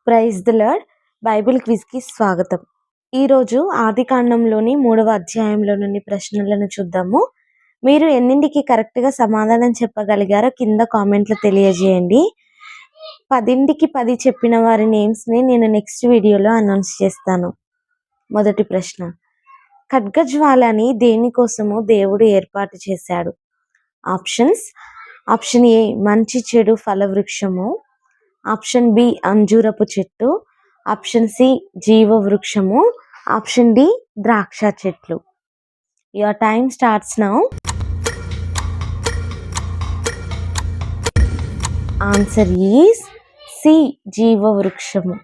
Praise the Lord. Bible క్విజ్కి స్వాగతం. ఈరోజు ఆదికాండంలోని 3వ అధ్యాయంలో నుండి ప్రశ్నలను చూద్దాము. మీరు ఎన్నింటికి కరెక్ట్గా సమాధానం చెప్పగలిగారో కింద కామెంట్లో తెలియజేయండి. 10కి 10 చెప్పిన వారి నేమ్స్ని నేను నెక్స్ట్ వీడియోలో అనౌన్స్ చేస్తాను. మొదటి ప్రశ్న, ఖడ్గజ్వాలని దేనికోసము దేవుడు ఏర్పాటు చేశాడు? ఆప్షన్ ఏ మంచి చెడు ఫలవృక్షము, ఆప్షన్ బి అంజూరపు చెట్టు, ఆప్షన్ సి జీవవృక్షము, ఆప్షన్ డి ద్రాక్ష చెట్లు. Your time starts now. Answer is C జీవవృక్షము.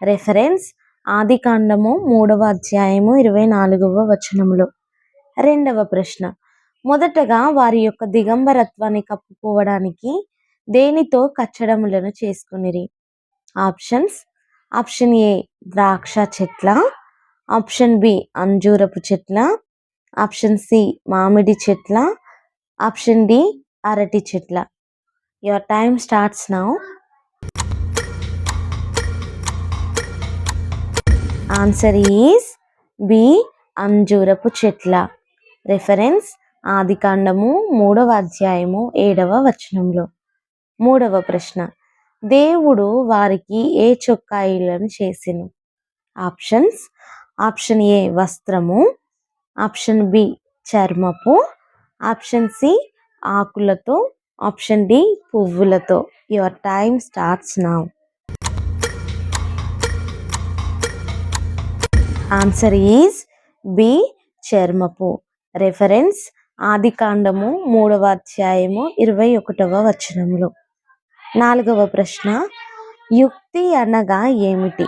రెఫరెన్స్ ఆదికాండము 3వ అధ్యాయము 24వ వచనములో. రెండవ ప్రశ్న, మొదటగా వారి యొక్క దిగంబరత్వాన్ని కప్పుకోవడానికి దేనితో కచ్చడములను చేసుకునిరి? ఆప్షన్ ఏ ద్రాక్ష చెట్ల, ఆప్షన్ బి అంజూరపు చెట్ల, ఆప్షన్ సి మామిడి చెట్ల, ఆప్షన్ డి అరటి చెట్ల. Your time starts now. Answer is B అంజూరపు చెట్ల. రెఫరెన్స్ ఆదికాండము 3వ అధ్యాయము 7వ వచనంలో. మూడవ ప్రశ్న, దేవుడు వారికి ఏ చొక్కాయిలను చేసెను? ఆప్షన్ ఏ వస్త్రము, ఆప్షన్ బి చర్మపు, ఆప్షన్ సి ఆకులతో, ఆప్షన్ డి పువ్వులతో. Your time starts now. Answer is B చర్మపు. రెఫరెన్స్ ఆదికాండము 3వ అధ్యాయము 21వ వచనంలో. నాలుగవ ప్రశ్న, యుక్తి అనగా ఏమిటి?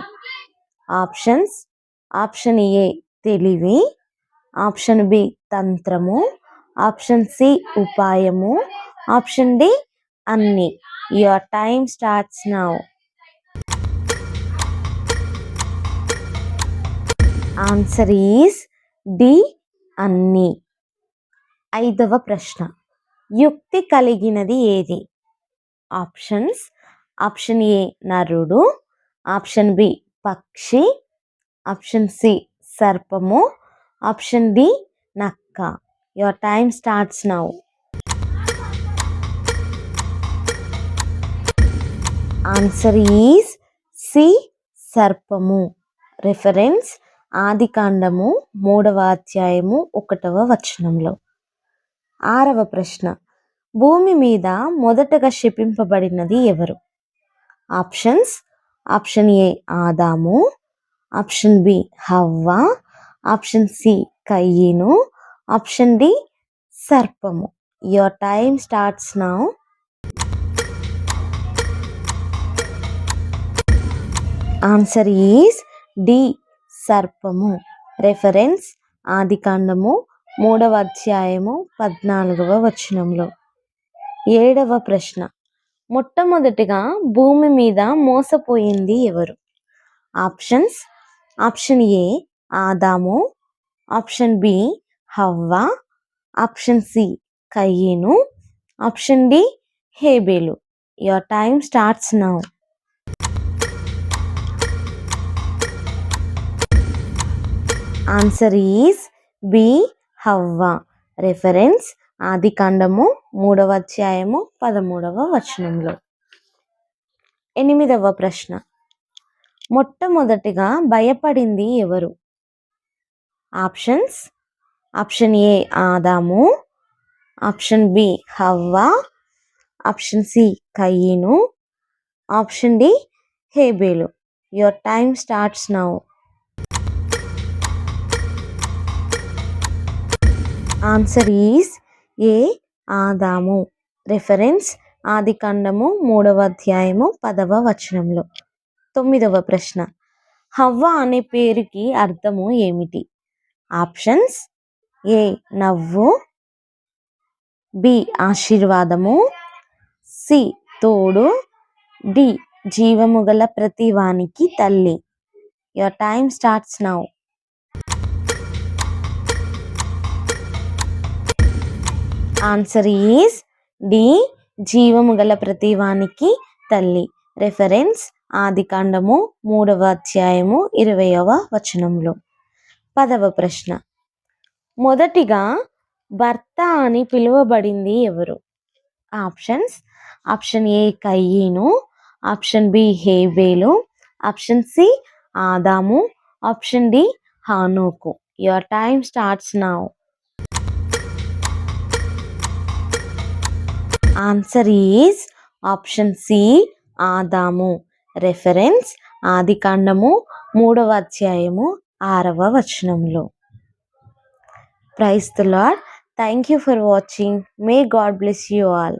ఆప్షన్ ఏ తెలివి, ఆప్షన్ బి తంత్రము, ఆప్షన్ సి ఉపాయము, ఆప్షన్ డి అన్ని. Your time starts now. Answer is D అన్ని. ఐదవ ప్రశ్న, యుక్తి కలిగినది ఏది? ఆప్షన్ ఏ నరుడు, ఆప్షన్ బి పక్షి, ఆప్షన్ సి సర్పము, ఆప్షన్ డి నక్క. Your time starts now. Answer is C సర్పము. రెఫరెన్స్ ఆదికాండము 3వ అధ్యాయము 1వ వచనంలో. ఆరవ ప్రశ్న, భూమి మీద మొదటగా శపింపబడినది ఎవరు? ఆప్షన్ ఏ ఆదాము, ఆప్షన్ బి హవ్వ, ఆప్షన్ సి కయ్యను, ఆప్షన్ డి సర్పము. Your time starts now. Answer is D సర్పము. రెఫరెన్స్ ఆదికాండము 3వ అధ్యాయము 14వ వచనంలో. ఏడవ ప్రశ్న, మొట్టమొదటిగా భూమి మీద మోసపోయింది ఎవరు? ఆప్షన్ ఏ ఆదాము, ఆప్షన్ బి హవ్వ, ఆప్షన్ సి కయ్యను, ఆప్షన్ డి హేబేలు. Your time starts now. Answer is B హవ్వ. రెఫరెన్స్ ఆదికాండము 3వ అధ్యాయము 13వ వచనంలో. ఎనిమిదవ ప్రశ్న, మొట్టమొదటిగా భయపడింది ఎవరు? ఆప్షన్ ఏ ఆదాము, ఆప్షన్ బి హవ్వ, ఆప్షన్ సి కయ్యను, ఆప్షన్ డి హేబేలు. Your time starts now. Answer is a ఆదాము. రెఫరెన్స్ ఆదికాండము 3వ అధ్యాయము 10వ వచనంలో. తొమ్మిదవ ప్రశ్న, హవ్వ అనే పేరుకి అర్థము ఏమిటి? ఆప్షన్స్ ఏ నవ్వు, బి ఆశీర్వాదము, సి తోడు, డి జీవము గల ప్రతి వానికి తల్లి. Your time starts now. Answer is D జీవము గల ప్రతివానికి తల్లి. రెఫరెన్స్ ఆదికాండము 3వ అధ్యాయము 20వ వచనంలో. 10వ ప్రశ్న, మొదటిగా భర్త అని పిలువబడింది ఎవరు? ఆప్షన్స్: ఆప్షన్ ఏ కయ్యను, ఆప్షన్ బి హేబేలు, ఆప్షన్ సి ఆదాము, ఆప్షన్ డి హానోకు. Your time starts now. Answer is option C ఆదాము. రెఫరెన్స్: ఆదికాండము 3వ అధ్యాయము 6వ వచనంలో. Praise the Lord. Thank you for watching. May God bless you all.